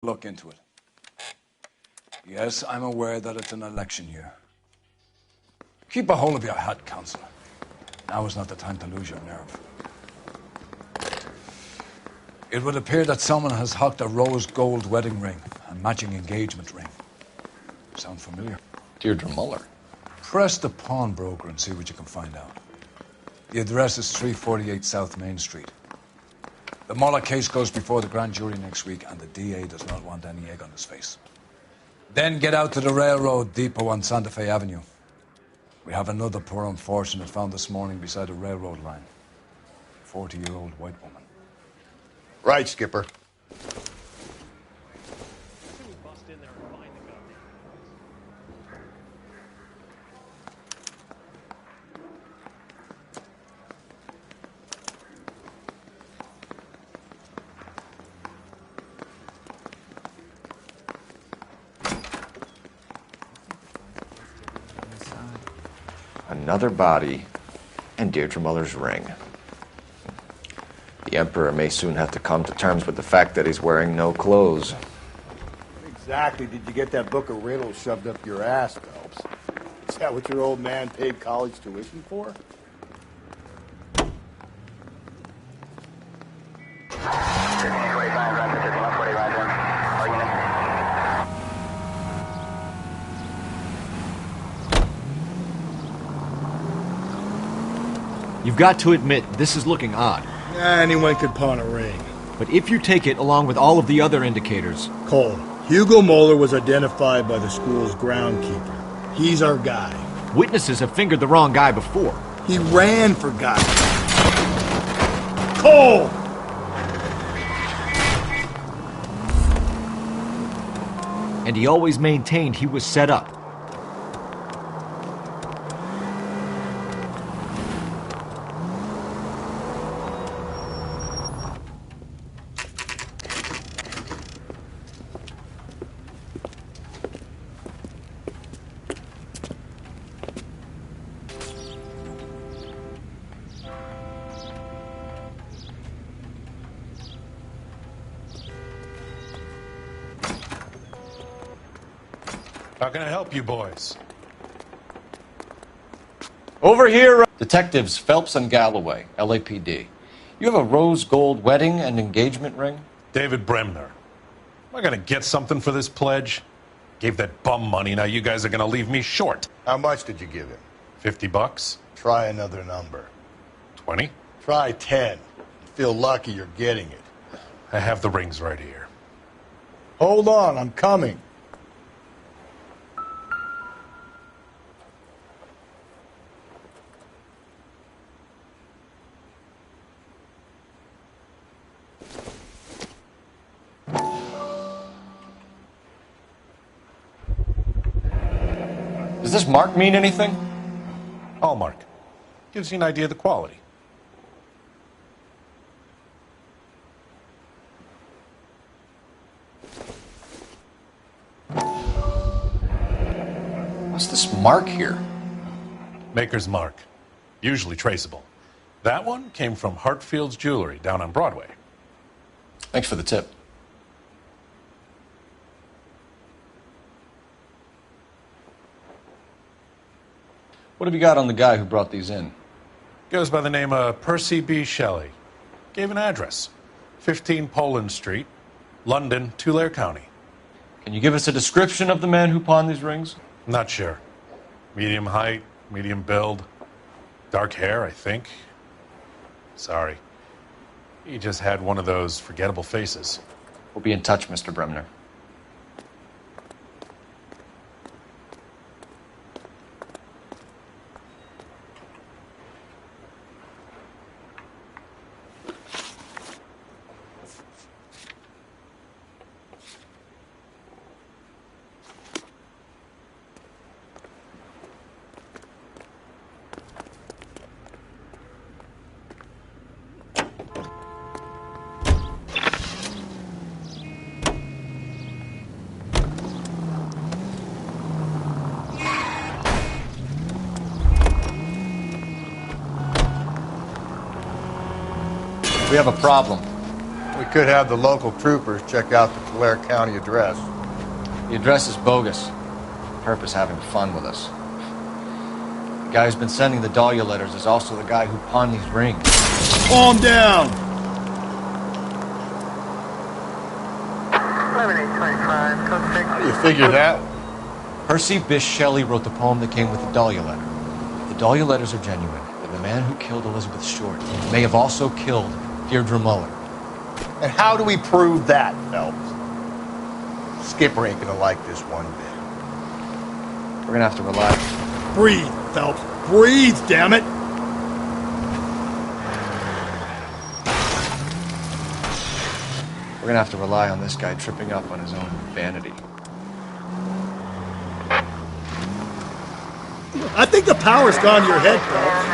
look into it. Yes, I'm aware that it's an election year. Keep a hold of your hat, Counselor. Now is not the time to lose your nerve. It would appear that someone has hocked a rose gold wedding ring and matching engagement ring. Sound familiar? Deirdre Muller. Press the pawnbroker and see what you can find out. The address is 348 South Main Street. The Muller case goes before the grand jury next week, and the DA does not want any egg on his face. Then get out to the railroad depot on Santa Fe Avenue. We have another poor unfortunate found this morning beside a railroad line. 40-year-old white woman. Right, Skipper. Another body and Deirdre Muller's ring. The Emperor may soon have to come to terms with the fact that he's wearing no clothes. Exactly did you get that book of riddles shoved up your ass, Phelps? Is that what your old man paid college tuition for? You've got to admit, this is looking odd. Anyone could pawn a ring. But if you take it along with all of the other indicators... Cole, Hugo Moeller was identified by the school's groundkeeper. He's our guy. Witnesses have fingered the wrong guy before. He ran for God. Cole! And he always maintained he was set up. How can I help you boys? Over here, Detectives Phelps and Galloway, LAPD. You have a rose gold wedding and engagement ring? David Bremner. Am I going to get something for this pledge? Gave that bum money, now you guys are going to leave me short. How much did you give him? $50? Try another number. 20? Try 10. Feel lucky you're getting it. I have the rings right here. Hold on, I'm coming. Does this mark mean anything? Hallmark. Gives you an idea of the quality. What's this mark here? Maker's mark. Usually traceable. That one came from Hartfield's Jewelry down on Broadway. Thanks for the tip. What have you got on the guy who brought these in? Goes by the name of Percy B. Shelley. Gave an address. 15 Poland Street, London, Tulare County. Can you give us a description of the man who pawned these rings? Not sure. Medium height, medium build. Dark hair, I think. Sorry. He just had one of those forgettable faces. We'll be in touch, Mr. Bremner. We have a problem. We could have the local troopers check out the Tulare County address. The address is bogus. Herp is having fun with us. The guy who's been sending the Dahlia letters is also the guy who pawned these rings. Calm down! 11825, code 6. How do you figure that? Percy Bysshe Shelley wrote the poem that came with the Dahlia letter. If the Dahlia letters are genuine, then the man who killed Elizabeth Short may have also killed Deirdre Muller. And how do we prove that, Phelps? Skipper ain't gonna like this one bit. We're gonna have to rely. Breathe, Phelps. Breathe, damn it! We're gonna have to rely on this guy tripping up on his own vanity. I think the power's gone to your head, Phelps.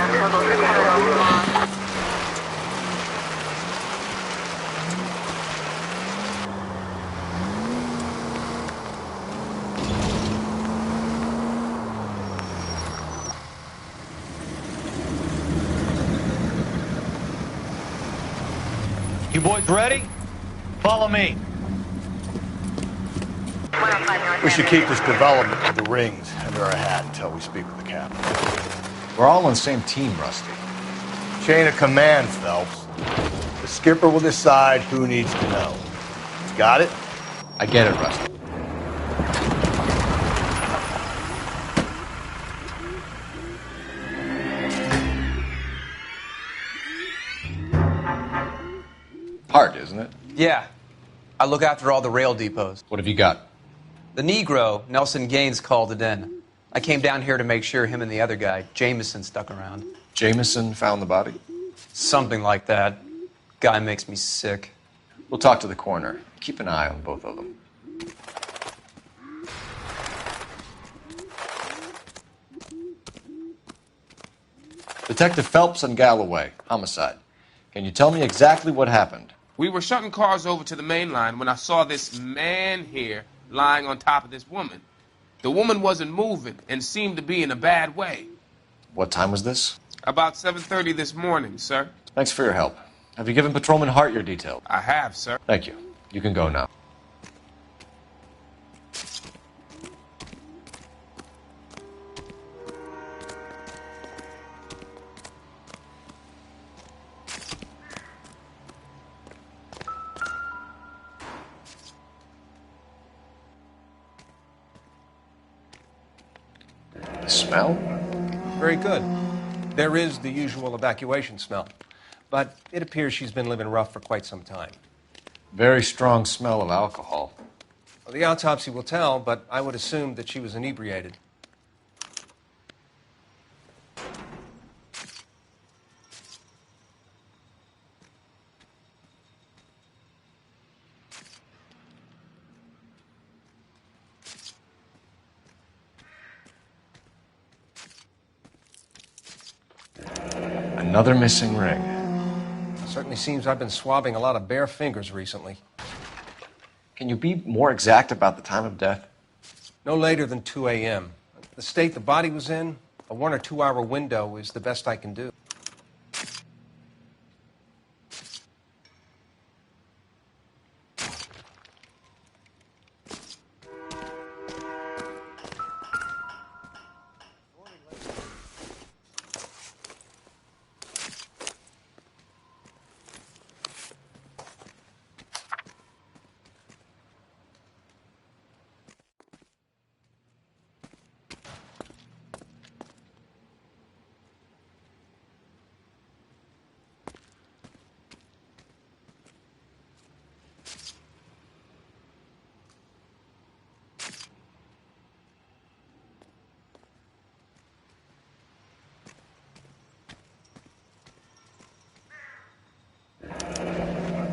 You boys ready? Follow me. We should keep this development of the rings under our hat until we speak with the captain. We're all on the same team, Rusty. Chain of command, Phelps. The skipper will decide who needs to know. Got it? I get it, Rusty. Hard, isn't it? Yeah. I look after all the rail depots. What have you got? The Negro, Nelson Gaines, called it in. I came down here to make sure him and the other guy, Jameson, stuck around. Jameson found the body? Something like that. Guy makes me sick. We'll talk to the coroner. Keep an eye on both of them. Detective Phelps and Galloway, homicide. Can you tell me exactly what happened? We were shutting cars over to the main line when I saw this man here lying on top of this woman. The woman wasn't moving and seemed to be in a bad way. What time was this? About 7:30 this morning, sir. Thanks for your help. Have you given Patrolman Hart your details? I have, sir. Thank you. You can go now. The smell? Very good. There is the usual evacuation smell, but it appears she's been living rough for quite some time. Very strong smell of alcohol. Well, the autopsy will tell, but I would assume that she was inebriated. Another missing ring. It certainly seems I've been swabbing a lot of bare fingers recently. Can you be more exact about the time of death? No later than 2 a.m. The state the body was in, a 1 or 2 hour window is the best I can do.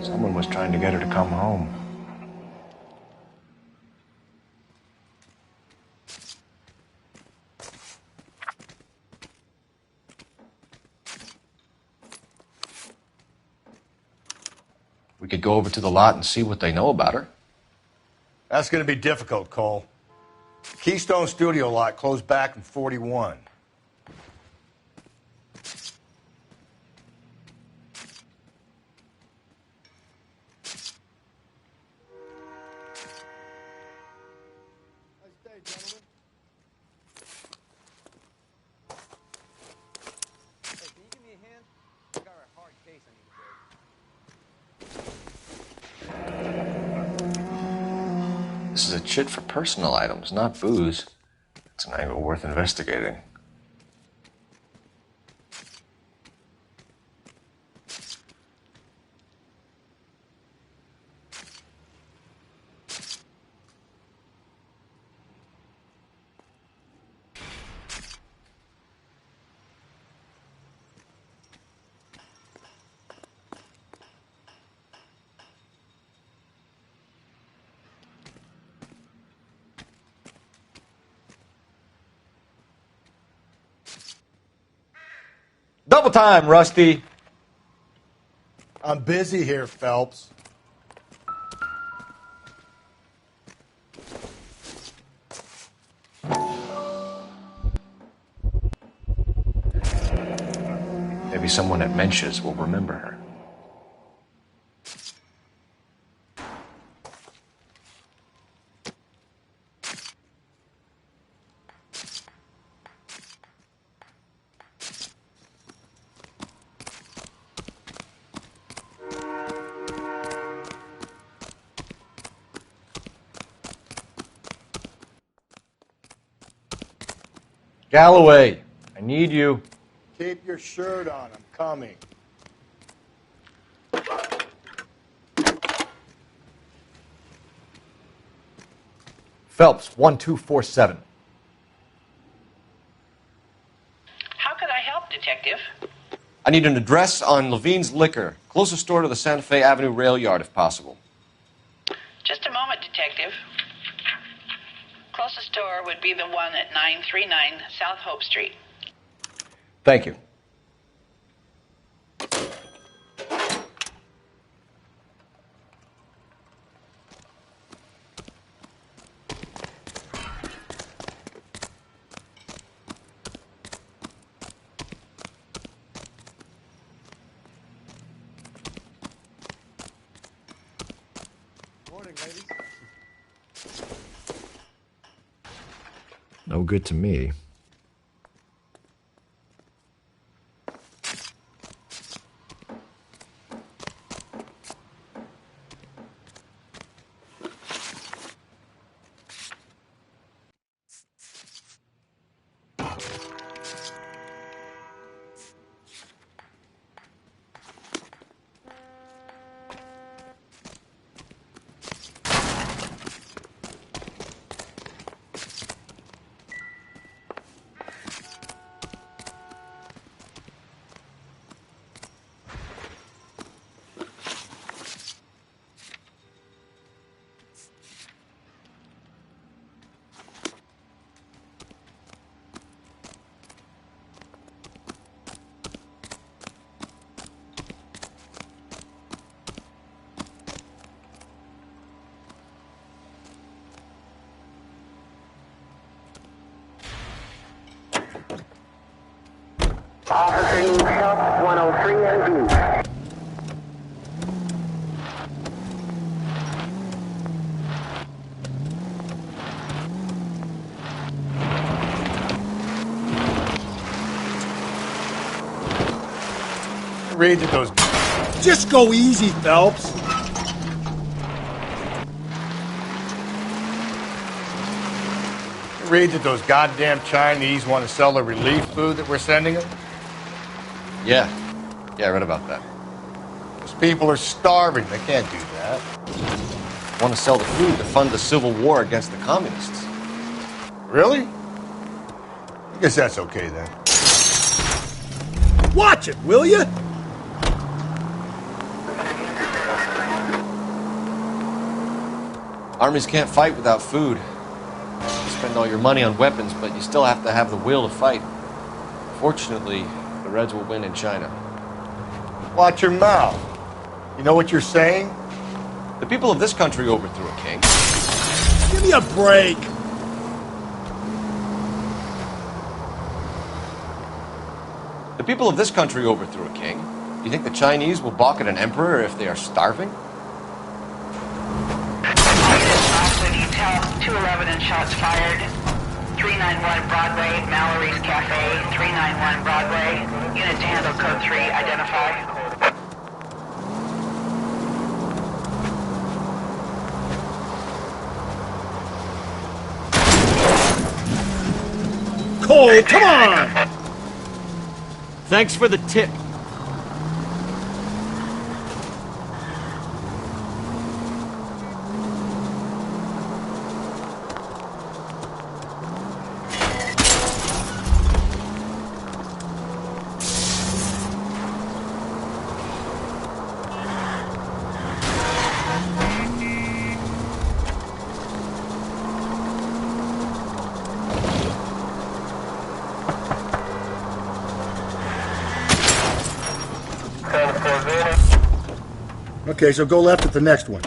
Someone was trying to get her to come home. We could go over to the lot and see what they know about her. That's going to be difficult, Cole. Keystone Studio lot closed back in 41. gentlemen? Hey, can you give me a hand? I got a hard case I need to break. This is a chit for personal items, not booze. It's an angle worth investigating. Double time, Rusty. I'm busy here, Phelps. Maybe someone at Mensch's will remember her. Galloway, I need you. Keep your shirt on. I'm coming. Phelps, 1247. How could I help, Detective? I need an address on Levine's Liquor. Closest store to the Santa Fe Avenue rail yard, if possible. Just a moment, Detective. Closest store would be the one at 939 South Hope Street. Thank you. Morning, ladies. No good to me. Officer needs help, 103 in view. Read that those. Just go easy, Phelps. Read that those goddamn Chinese want to sell the relief food that we're sending them. Yeah, I read about that. Those people are starving. They can't do that. Want to sell the food to fund the civil war against the communists. Really? I guess that's okay then. Watch it, will you? Armies can't fight without food. You spend all your money on weapons, but you still have to have the will to fight. Fortunately, the Reds will win in China. Watch your mouth. You know what you're saying? The people of this country overthrew a king. Give me a break. The people of this country overthrew a king. Do you think the Chinese will balk at an emperor if they are starving? Officer needs help, 211 and shots fired. 391 Broadway, Mallory's Cafe, 391 Broadway. Unit to handle code 3, identify. Cole, come on! Thanks for the tip. Okay, so go left at the next one.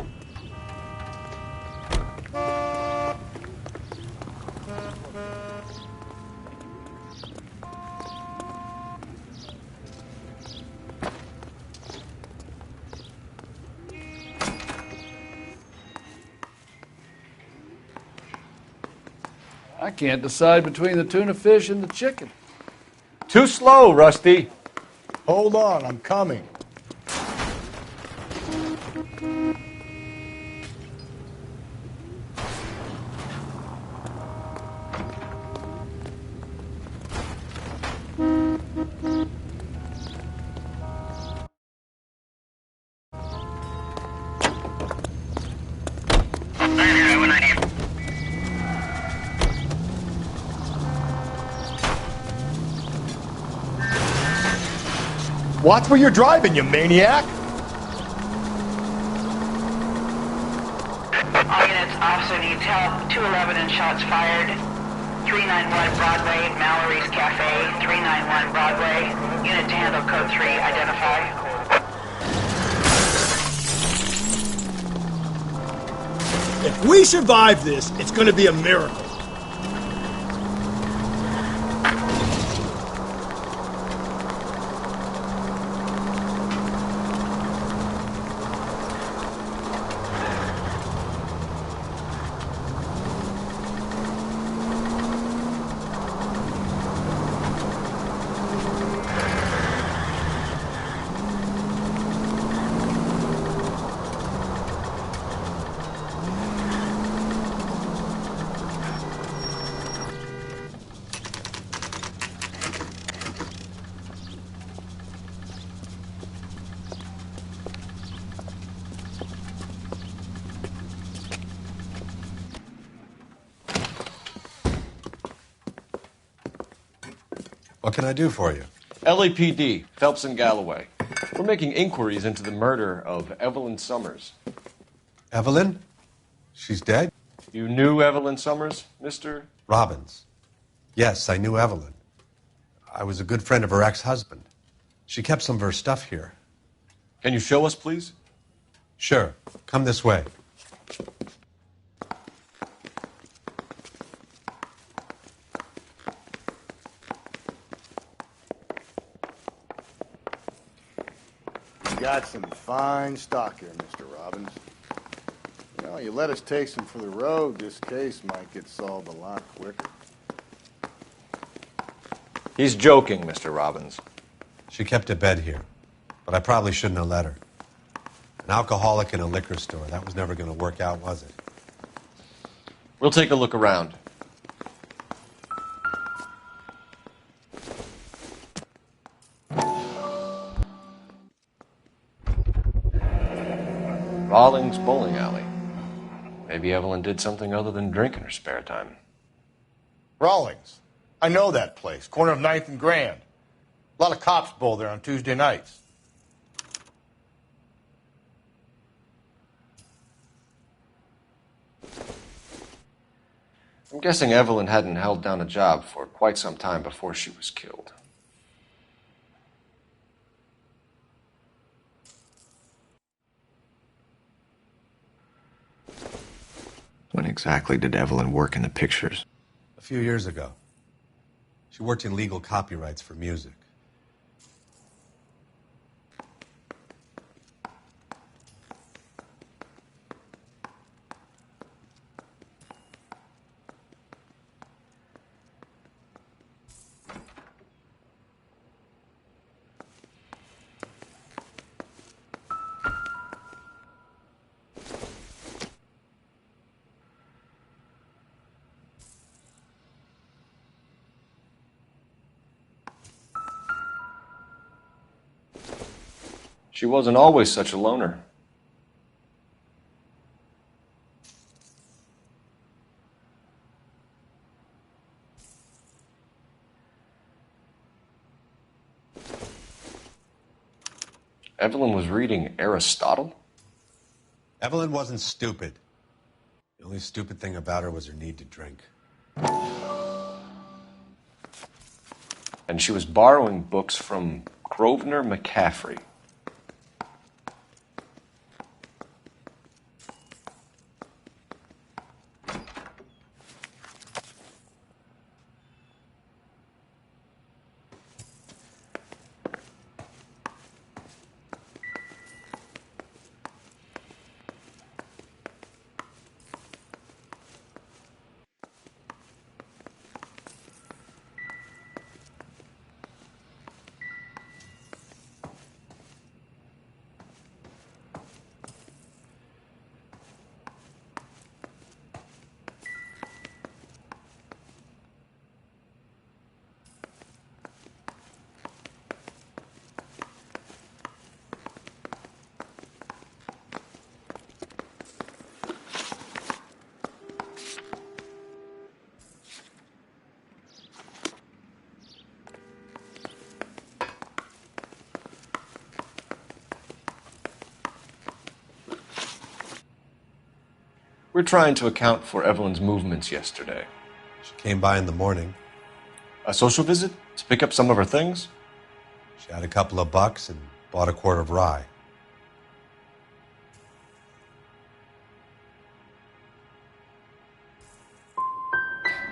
I can't decide between the tuna fish and the chicken. Too slow, Rusty. Hold on, I'm coming. Watch where you're driving, you maniac! All units, officer needs help. 211 and shots fired. 391 Broadway, Mallory's Cafe, 391 Broadway. Unit to handle code 3, identify. If we survive this, it's gonna be a miracle. What can I do for you? LAPD, Phelps and Galloway. We're making inquiries into the murder of Evelyn Summers. Evelyn? She's dead? You knew Evelyn Summers, Mr. Robbins. Yes, I knew Evelyn. I was a good friend of her ex-husband. She kept some of her stuff here. Can you show us, please? Sure. Come this way. You got some fine stock here, Mr. Robbins. You know, you let us take some for the road, this case might get solved a lot quicker. He's joking, Mr. Robbins. She kept a bed here, but I probably shouldn't have let her. An alcoholic in a liquor store. That was never going to work out, was it? We'll take a look around. Rawlings Bowling Alley. Maybe Evelyn did something other than drink in her spare time. Rawlings. I know that place. Corner of 9th and Grand. A lot of cops bowl there on Tuesday nights. I'm guessing Evelyn hadn't held down a job for quite some time before she was killed. When exactly did Evelyn work in the pictures? A few years ago. She worked in legal copyrights for music. She wasn't always such a loner. Evelyn was reading Aristotle? Evelyn wasn't stupid. The only stupid thing about her was her need to drink. And she was borrowing books from Grosvenor McCaffrey. We're trying to account for Evelyn's movements yesterday. She came by in the morning. A social visit? To pick up some of her things? She had a couple of bucks and bought a quart of rye.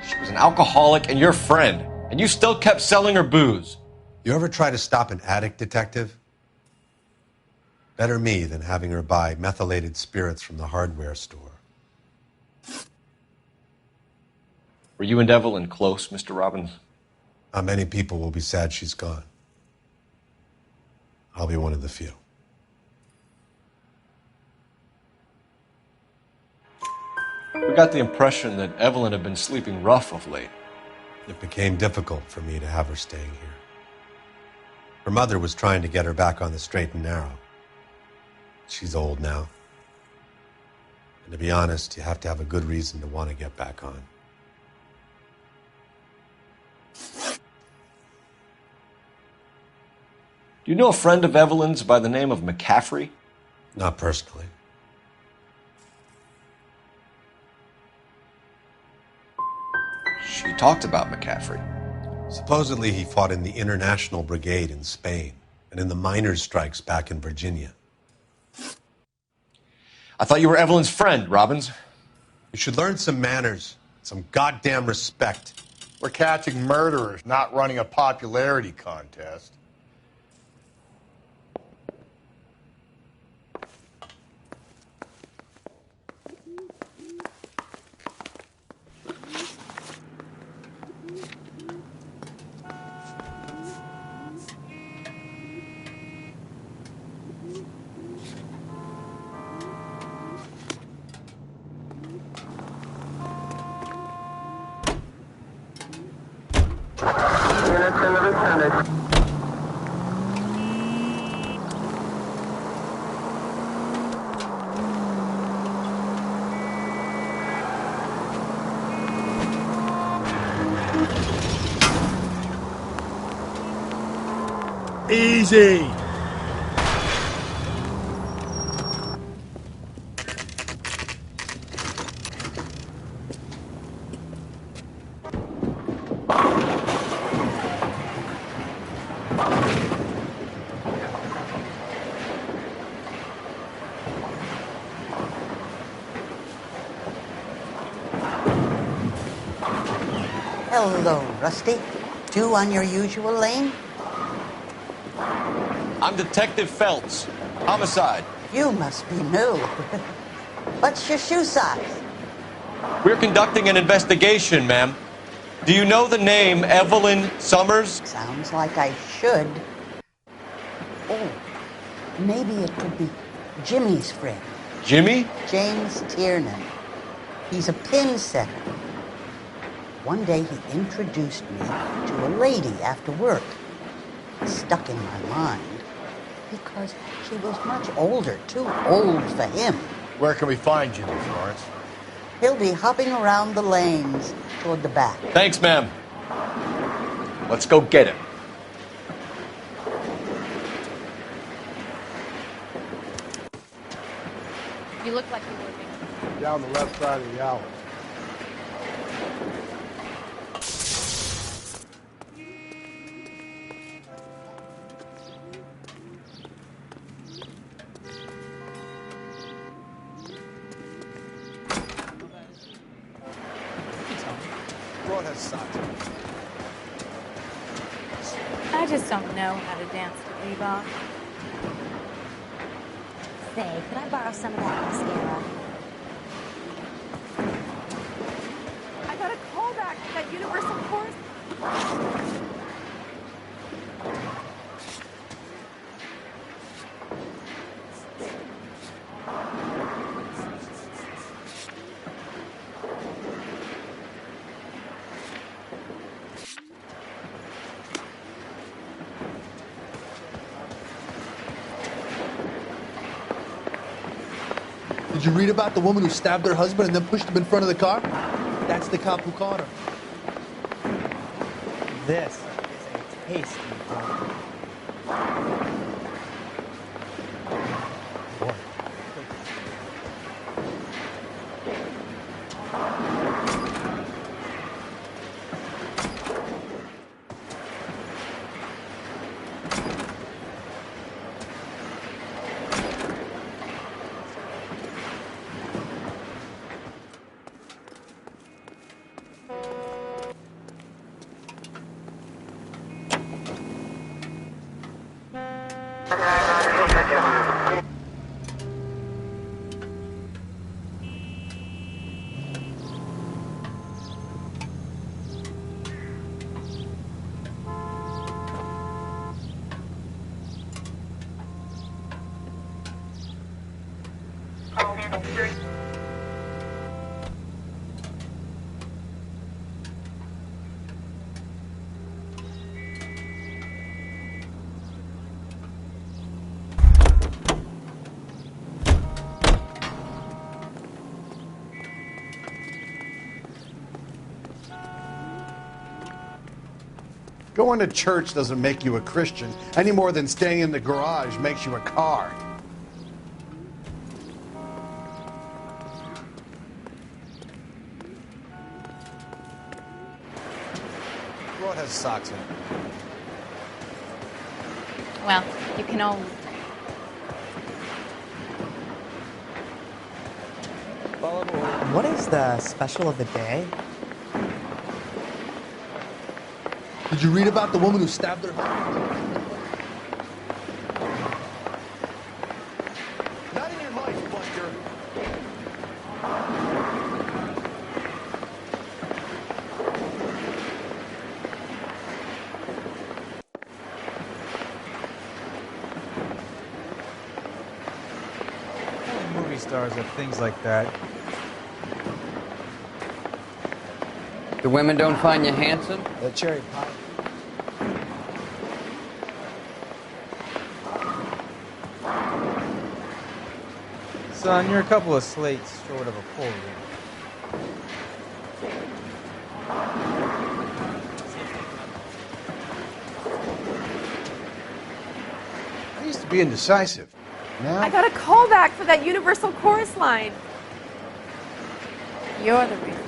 She was an alcoholic and your friend, and you still kept selling her booze. You ever try to stop an addict, detective? Better me than having her buy methylated spirits from the hardware store. Were you and Evelyn close, Mr. Robbins? Not many people will be sad she's gone. I'll be one of the few. We got the impression that Evelyn had been sleeping rough of late. It became difficult for me to have her staying here. Her mother was trying to get her back on the straight and narrow. She's old now. And to be honest, you have to have a good reason to want to get back on. Do you know a friend of Evelyn's by the name of McCaffrey? Not personally. She talked about McCaffrey. Supposedly he fought in the International Brigade in Spain and in the miners' strikes back in Virginia. I thought you were Evelyn's friend, Robbins. You should learn some manners, some goddamn respect. We're catching murderers, not running a popularity contest. Easy. Hello, Rusty. Two on your usual lane? I'm Detective Feltz. Homicide. You must be new. What's your shoe size? We're conducting an investigation, ma'am. Do you know the name Evelyn Summers? Sounds like I should. Oh, maybe it could be Jimmy's friend. Jimmy? James Tiernan. He's a pin setter. One day he introduced me to a lady after work. It stuck in my mind. because she was much older, too old for him. Where can we find Jimmy, Florence? He'll be hopping around the lanes toward the back. Thanks, ma'am. Let's go get him. You look like you're working. Down the left side of the alley. Broad has socks. I just don't know how to dance to Reebok. Say, could I borrow some of that mascara? I got a call back to that Universal course. Did you read about the woman who stabbed her husband and then pushed him in front of the car? That's the cop who caught her. This is a tasty burger. Going to church doesn't make you a Christian any more than staying in the garage makes you a car. Broad has socks in it. Well, you can always. What is the special of the day? Did you read about the woman who stabbed her husband? Not in your life, Buster. Only movie stars have things like that. The women don't find you handsome? The cherry pie. Son, you're a couple of slates short of a full ring. I used to be indecisive. Now, I got a call back for that Universal chorus line. You're the reason.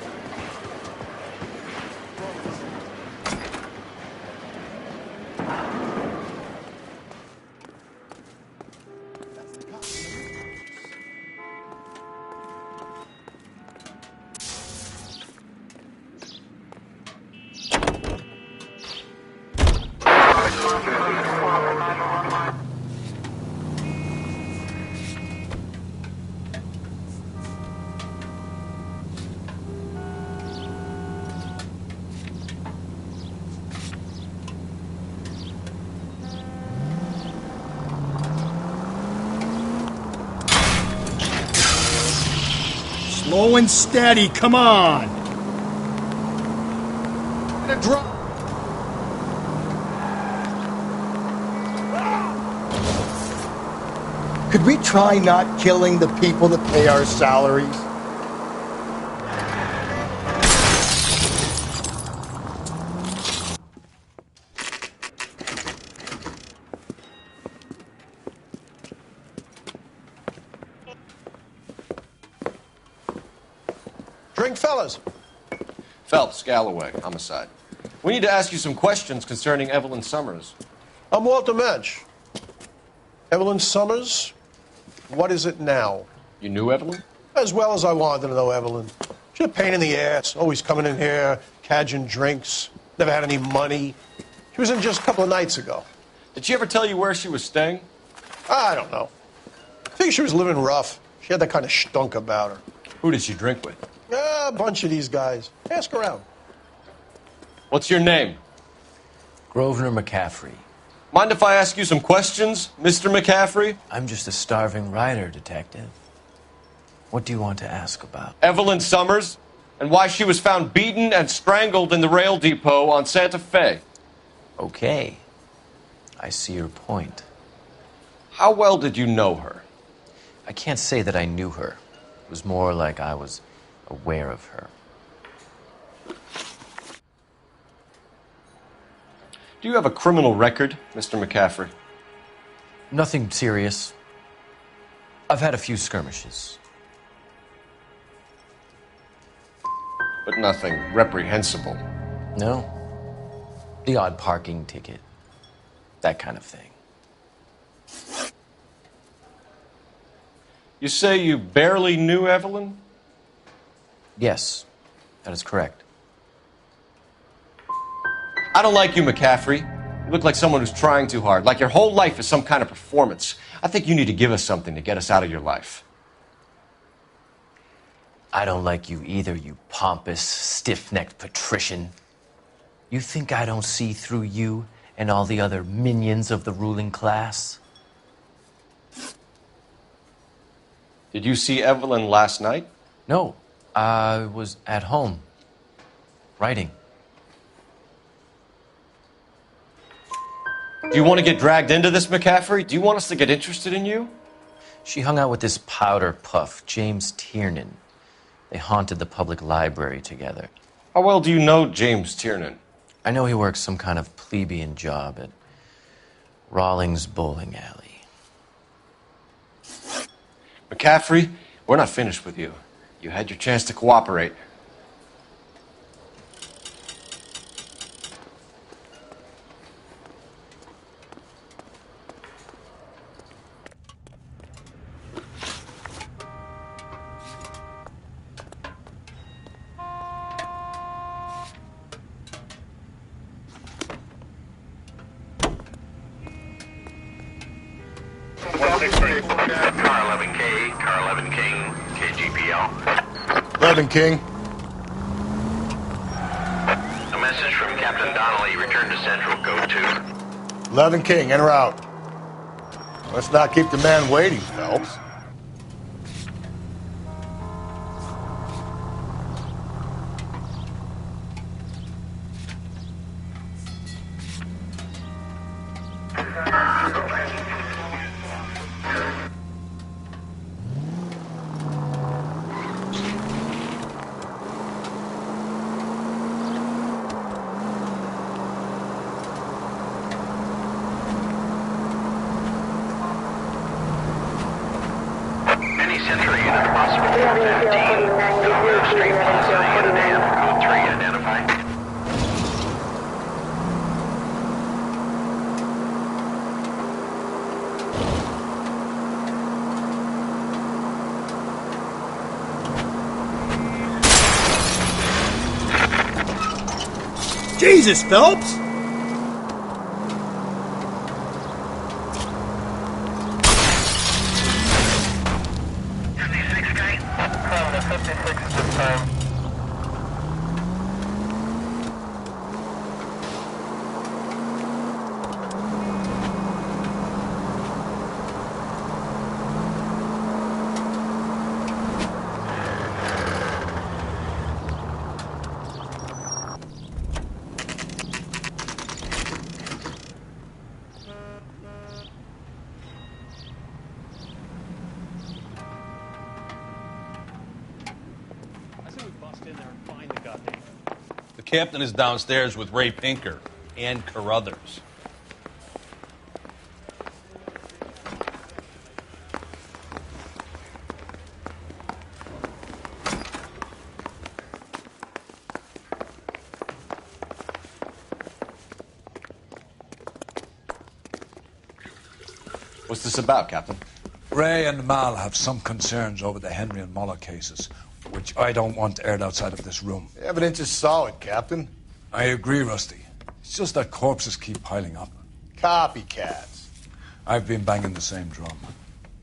Slow and steady, come on! gonna drop. Could we try not killing the people that pay our salaries? Drink, fellas. Phelps, Galloway, homicide. We need to ask you some questions concerning Evelyn Summers. I'm Walter Mensch. Evelyn Summers, what is it now? You knew Evelyn? As well as I wanted to know Evelyn. She's a pain in the ass, always coming in here, cadging drinks, never had any money. She was in just a couple of nights ago. Did she ever tell you where she was staying? I don't know. I think she was living rough. She had that kind of stunk about her. Who did she drink with? A bunch of these guys. Ask around. What's your name? Grosvenor McCaffrey. Mind if I ask you some questions, Mr. McCaffrey? I'm just a starving writer, Detective. What do you want to ask about? Evelyn Summers, and why she was found beaten and strangled in the rail depot on Santa Fe. Okay. I see your point. How well did you know her? I can't say that I knew her. It was more like I was aware of her. Do you have a criminal record, Mr. McCaffrey? Nothing serious. I've had a few skirmishes. But nothing reprehensible. No. The odd parking ticket. That kind of thing. You say you barely knew Evelyn? Yes, that is correct. I don't like you, McCaffrey. You look like someone who's trying too hard, like your whole life is some kind of performance. I think you need to give us something to get us out of your life. I don't like you either, you pompous, stiff-necked patrician. You think I don't see through you and all the other minions of the ruling class? Did you see Evelyn last night? No, I was at home, writing. Do you want to get dragged into this, McCaffrey? Do you want us to get interested in you? She hung out with this powder puff, James Tiernan. They haunted the public library together. How well do you know James Tiernan? I know he works some kind of plebeian job at Rawlings Bowling Alley. McCaffrey, we're not finished with you. You had your chance to cooperate. Car 11K, Car 11 King, KGPL. 11 King. A message from Captain Donnelly. Return to Central, code 2. 11 King, en route. Let's not keep the man waiting, Phelps. Any Central unit possible for 15. Governor Street Plaza, unit and code 3 identified. Jesus, Phelps! Find the goddamn. The captain is downstairs with Ray Pinker and Carruthers. What's this about, Captain? Ray and Mal have some concerns over the Henry and Muller cases, which I don't want aired outside of this room. The evidence is solid, Captain. I agree, Rusty. It's just that corpses keep piling up. Copycats. I've been banging the same drum.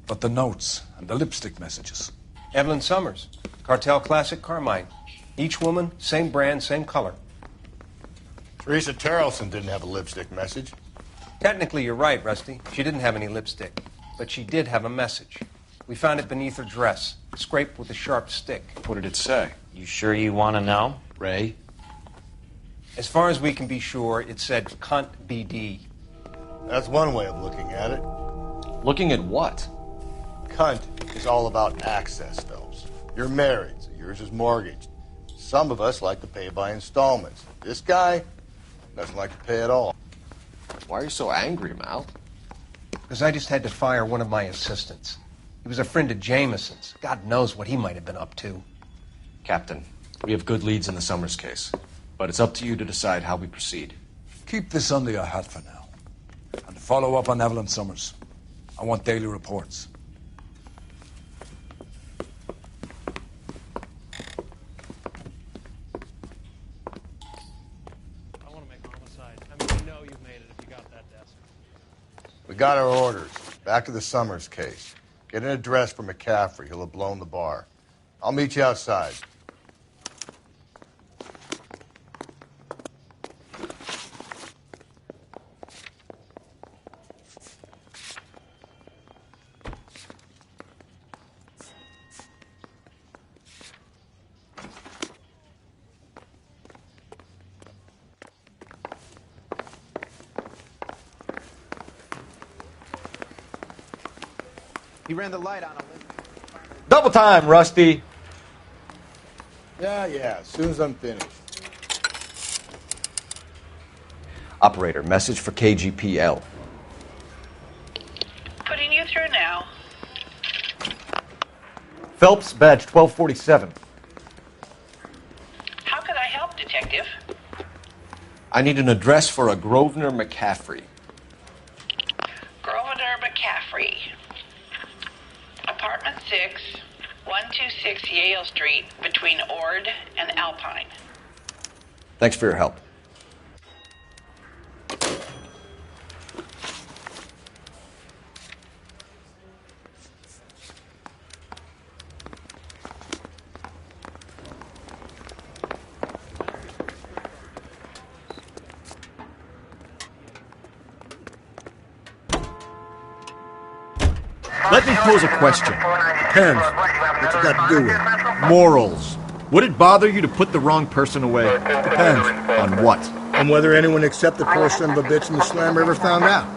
But the notes and the lipstick messages. Evelyn Summers, Cartel Classic Carmine. Each woman, same brand, same color. Teresa Terrelson didn't have a lipstick message. Technically, you're right, Rusty. She didn't have any lipstick. But she did have a message. We found it beneath her dress, scraped with a sharp stick. What did it say? You sure you want to know? Ray? As far as we can be sure, it said cunt BD. That's one way of looking at it. Looking at what? Cunt is all about access, Phelps. You're married, so yours is mortgaged. Some of us like to pay by installments. This guy doesn't like to pay at all. Why are you so angry, Mal? Because I just had to fire one of my assistants. He was a friend of Jameson's. God knows what he might have been up to. Captain, we have good leads in the Summers case, but it's up to you to decide how we proceed. Keep this under your hat for now. And follow up on Evelyn Summers. I want daily reports. I want to make homicide. I mean, you know you've made it if you got that desk. We got our orders. Back to the Summers case. Get an address for McCaffrey. He'll have blown the bar. I'll meet you outside. He ran the light on him. Double time, Rusty. Yeah, as soon as I'm finished. Operator, message for KGPL. Putting you through now. Phelps, badge 1247. How could I help, Detective? I need an address for a Grosvenor McCaffrey. Grosvenor McCaffrey. Apartment 6, 126 Yale Street, between Ord and Alpine. Thanks for your help. Let me pose a question. Depends. What you got to do with it? Morals. Would it bother you to put the wrong person away? Depends. On what? On whether anyone except the poor son of a bitch in the slammer ever found out.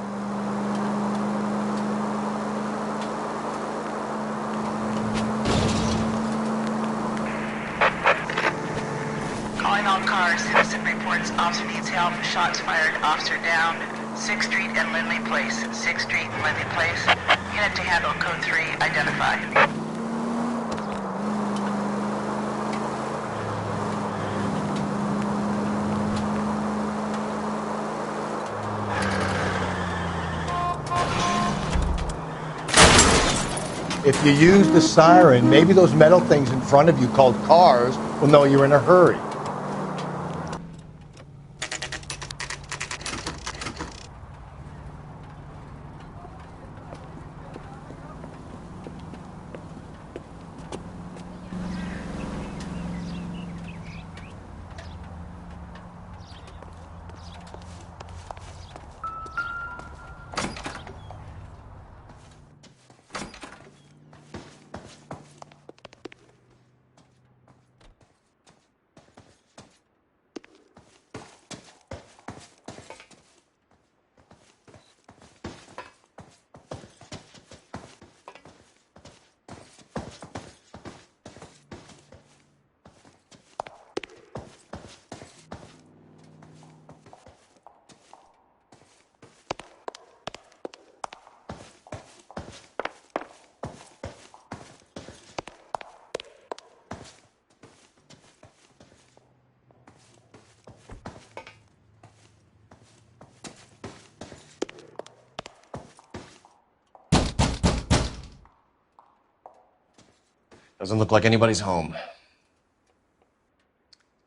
Calling all cars. Citizen reports officer needs help. Shots fired. Officer down. 6th Street and Lindley Place. 6th Street and Lindley Place. Unit to handle code 3. Identify. If you use the siren, maybe those metal things in front of you called cars will know you're in a hurry. Doesn't look like anybody's home.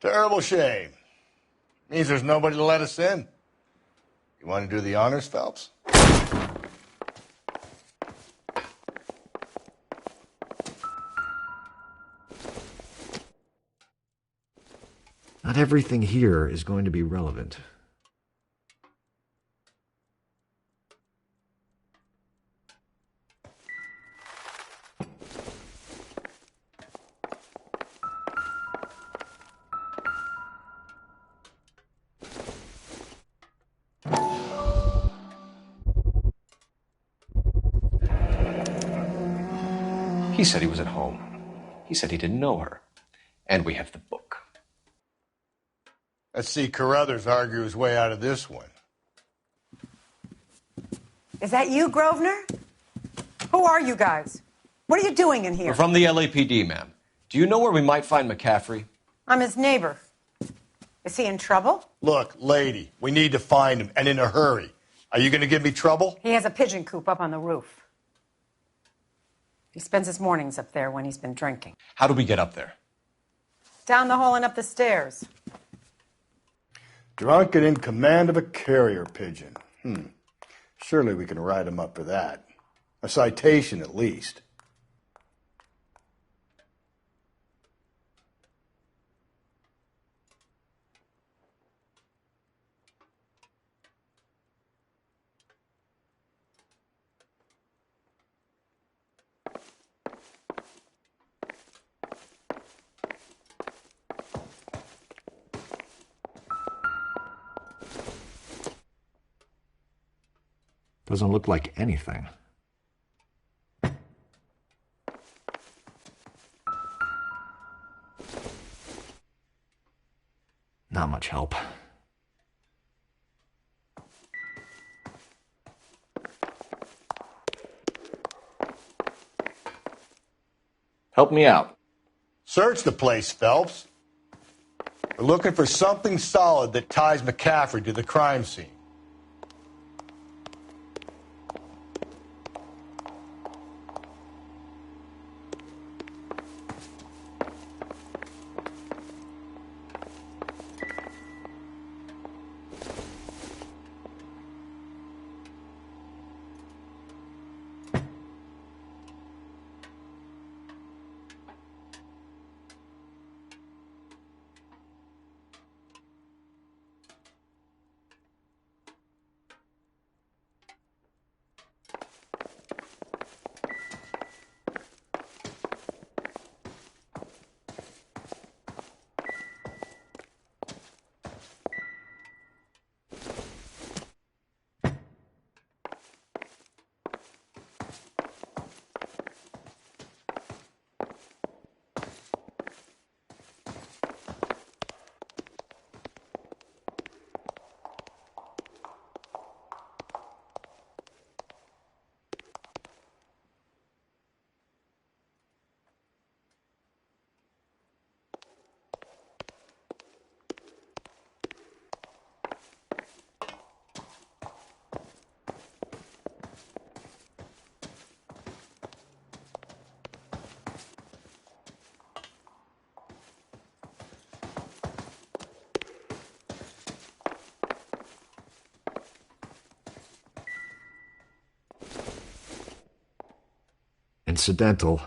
Terrible shame. Means there's nobody to let us in. You want to do the honors, Phelps? Not everything here is going to be relevant. He said he was at home. He said he didn't know her. And we have the book. Let's see Carruthers argue his way out of this one. Is that you, Grosvenor? Who are you guys? What are you doing in here? We're from the LAPD, ma'am. Do you know where we might find McCaffrey? I'm his neighbor. Is he in trouble? Look, lady, we need to find him, and in a hurry. Are you going to give me trouble? He has a pigeon coop up on the roof. He spends his mornings up there when he's been drinking. How do we get up there? Down the hall and up the stairs. Drunk and in command of a carrier pigeon. Surely we can write him up for that. A citation, at least. Doesn't look like anything. Not much help. Help me out. Search the place, Phelps. We're looking for something solid that ties McCaffrey to the crime scene. Incidental.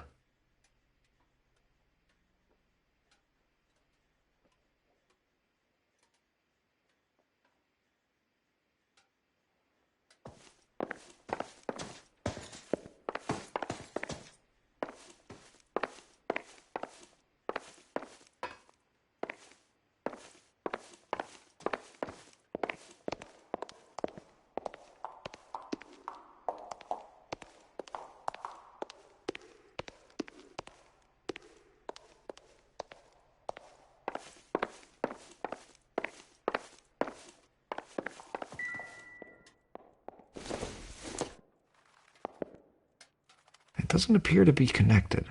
It doesn't appear to be connected.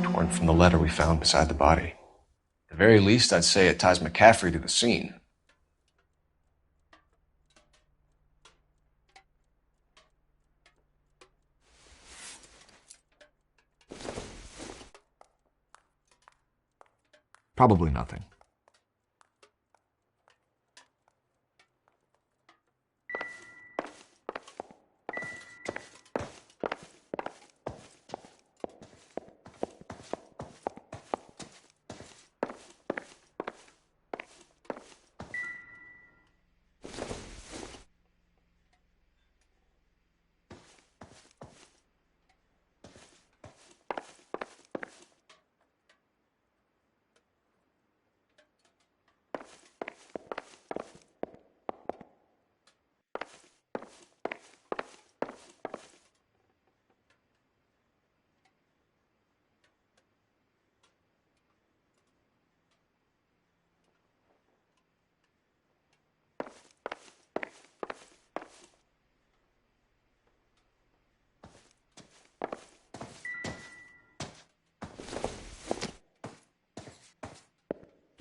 Torn from the letter we found beside the body. the very least, I'd say it ties McCaffrey to the scene. Probably nothing.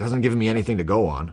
Doesn't give me anything to go on.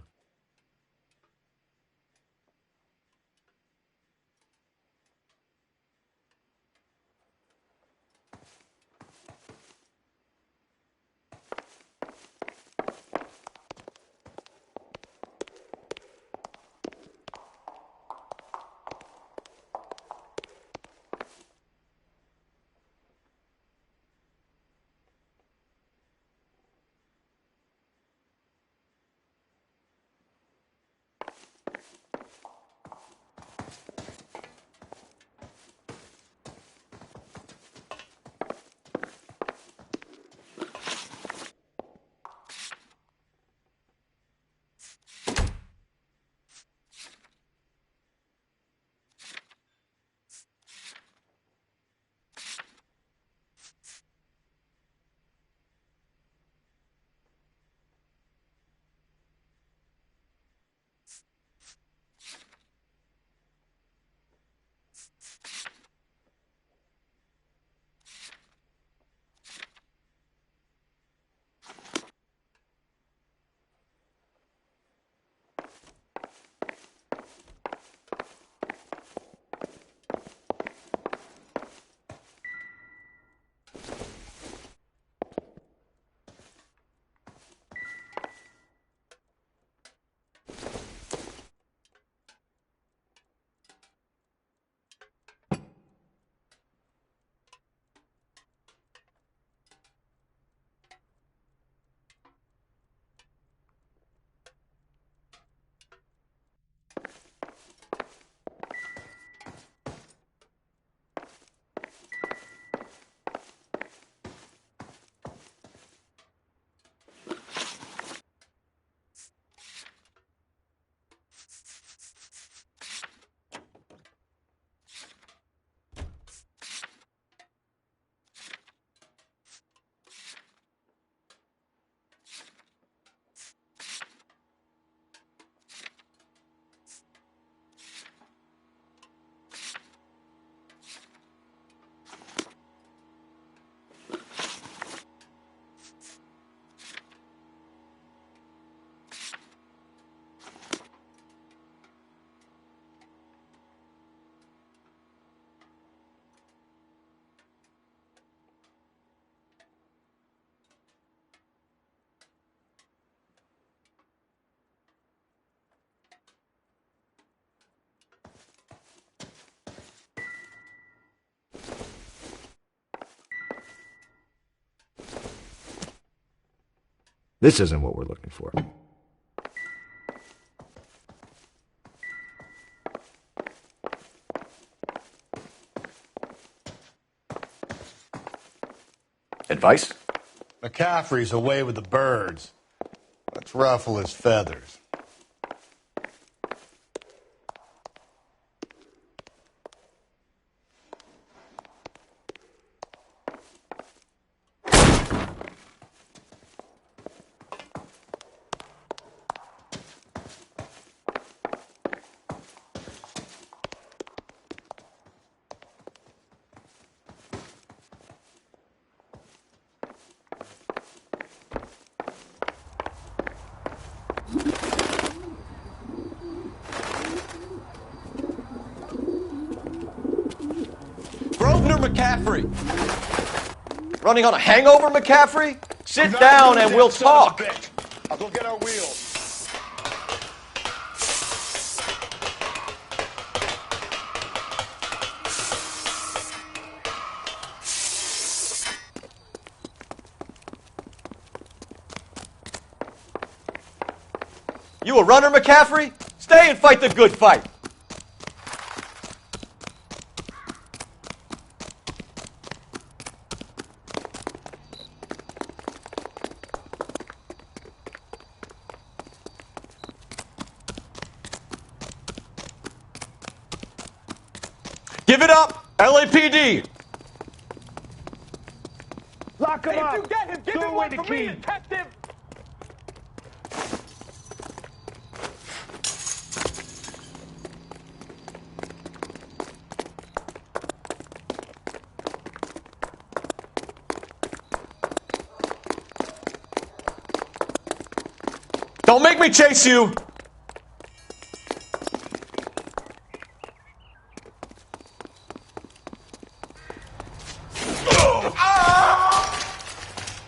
This isn't what we're looking for. Advice? McCaffrey's away with the birds. Let's ruffle his feathers. McCaffrey? Running on a hangover, McCaffrey? Sit down and we'll talk. I'll go get our wheels. You a runner, McCaffrey? Stay and fight the good fight. Give it up, LAPD! Lock him up! If you get him, give him one for me, detective! Don't make me chase you!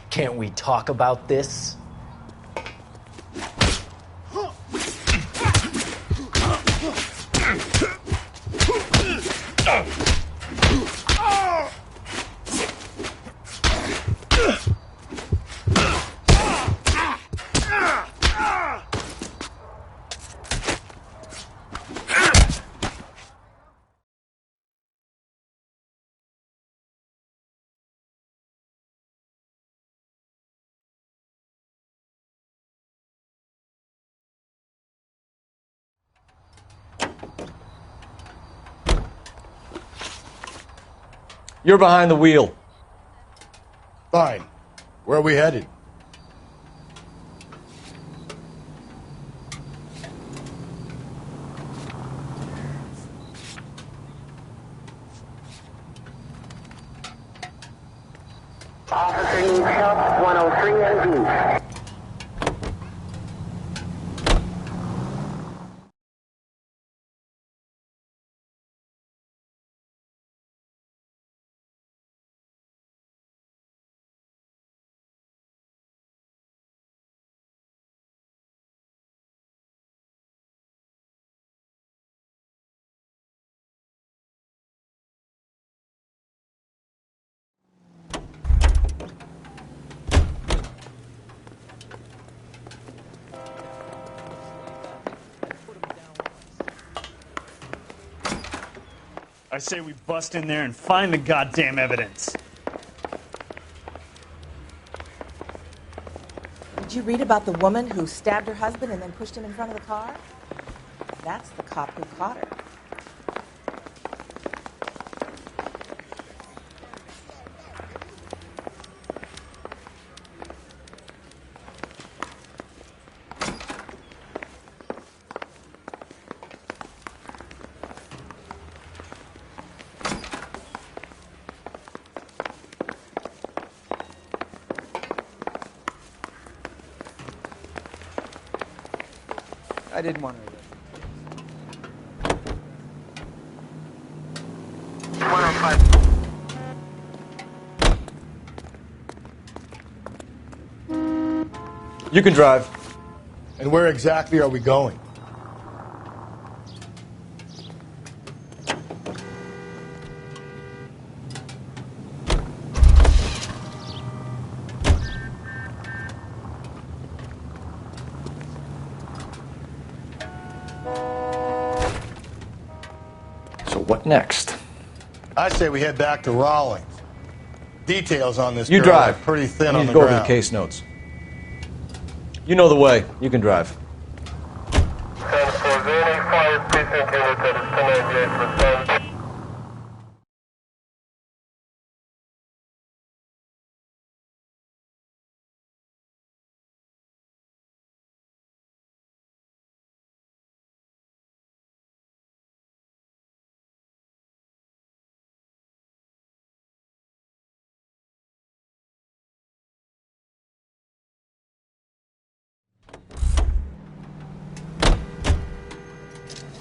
Can't we talk about this? You're behind the wheel. Fine. Where are we headed? Officer needs help, 103 and D. I say we bust in there and find the goddamn evidence. Did you read about the woman who stabbed her husband and then pushed him in front of the car? That's the cop who caught her. I didn't want to. 105. You can drive. And where exactly are we going? What next? I say we head back to Rawlings. Details on this You girl drive. are pretty thin I on need the to go ground. over the case notes. You know the way. You can drive.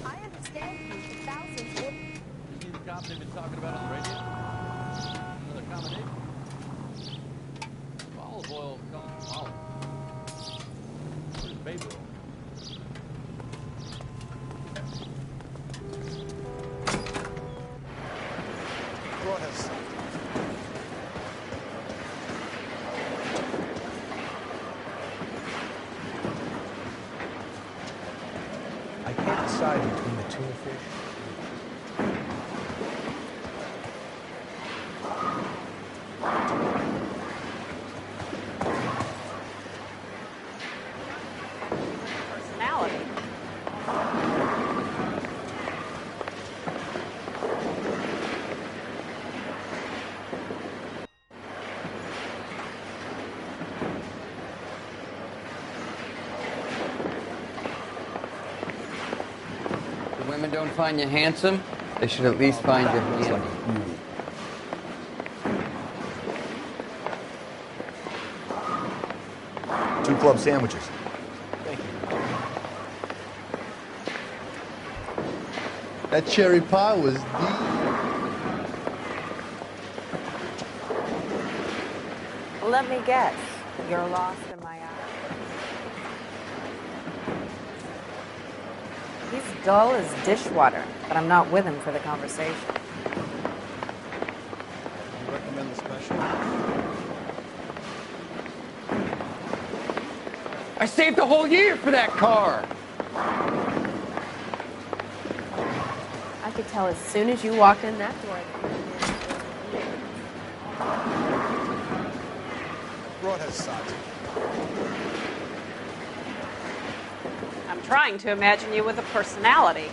I understand you. The thousands would. You the cops they've been talking about on the radio? I can't decide between the tuna fish. Personality. The women don't find you handsome, they should at least find you handy. Two club sandwiches. That cherry pie was deep. Let me guess. You're lost in my eyes. He's dull as dishwater, but I'm not with him for the conversation. You recommend the special? I saved a whole year for that car! I could tell as soon as you walked in that door that Broad has sides. I'm trying to imagine you with a personality.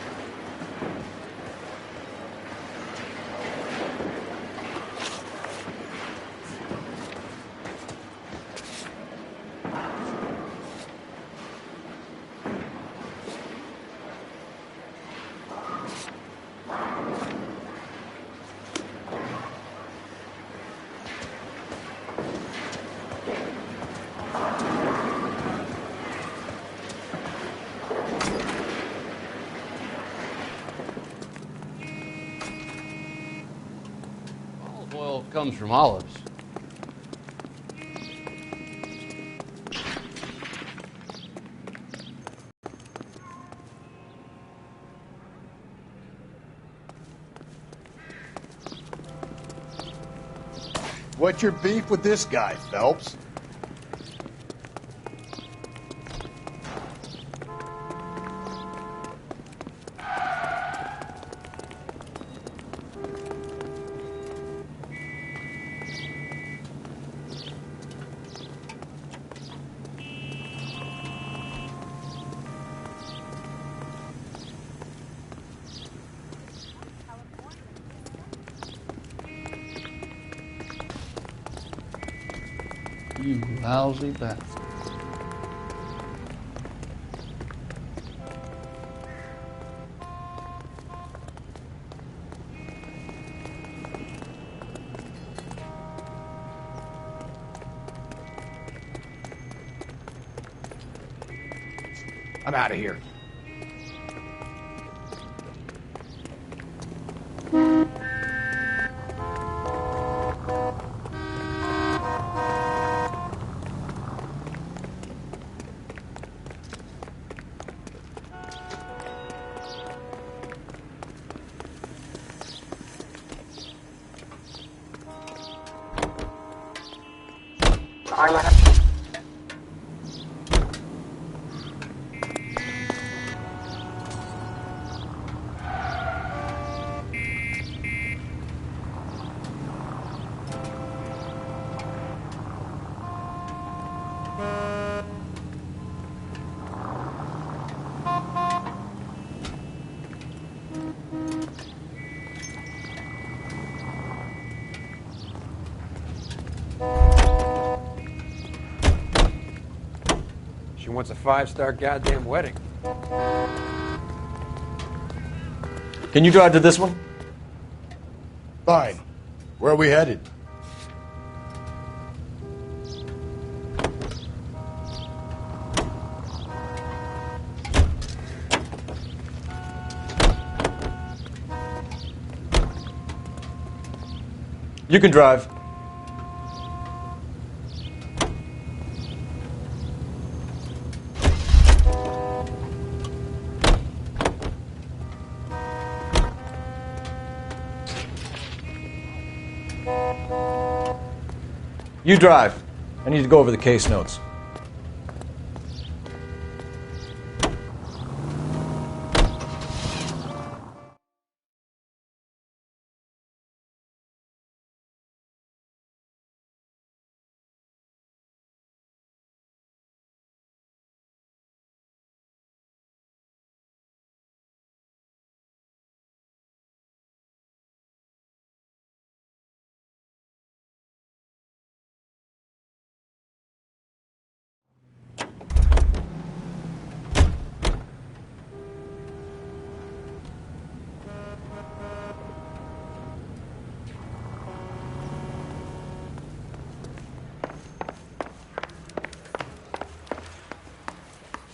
Olive oil comes from olives. What's your beef with this guy, Phelps? You lousy bastard. I'm out of here. She wants a 5-star goddamn wedding. Can you drive to this one? Fine. Where are we headed? You can drive. You drive. I need to go over the case notes.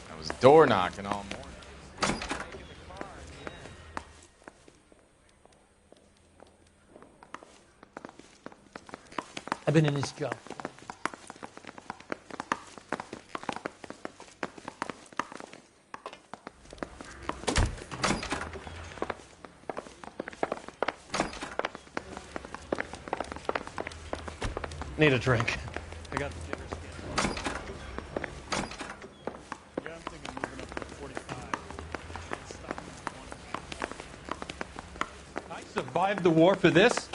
I was door knocking all morning. I've been in this job. Need a drink. I got the jitter skin. Yeah, I'm thinking moving up to 45. I survived the war for this?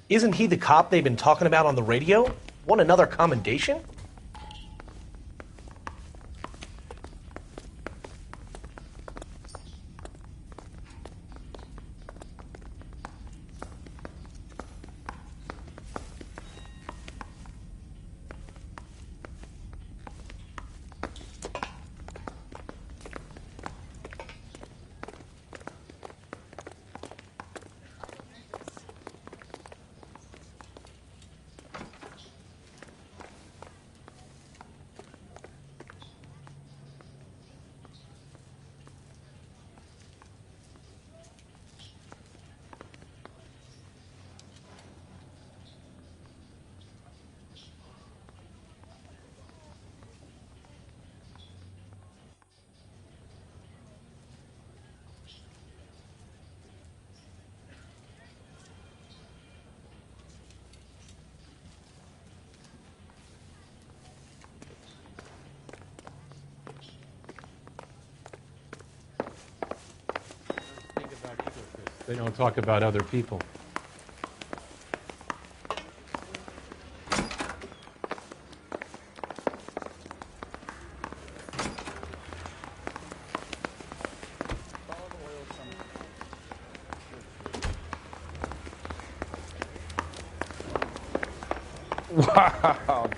Isn't he the cop they've been talking about on the radio? Want another commendation? They don't talk about other people. Wow,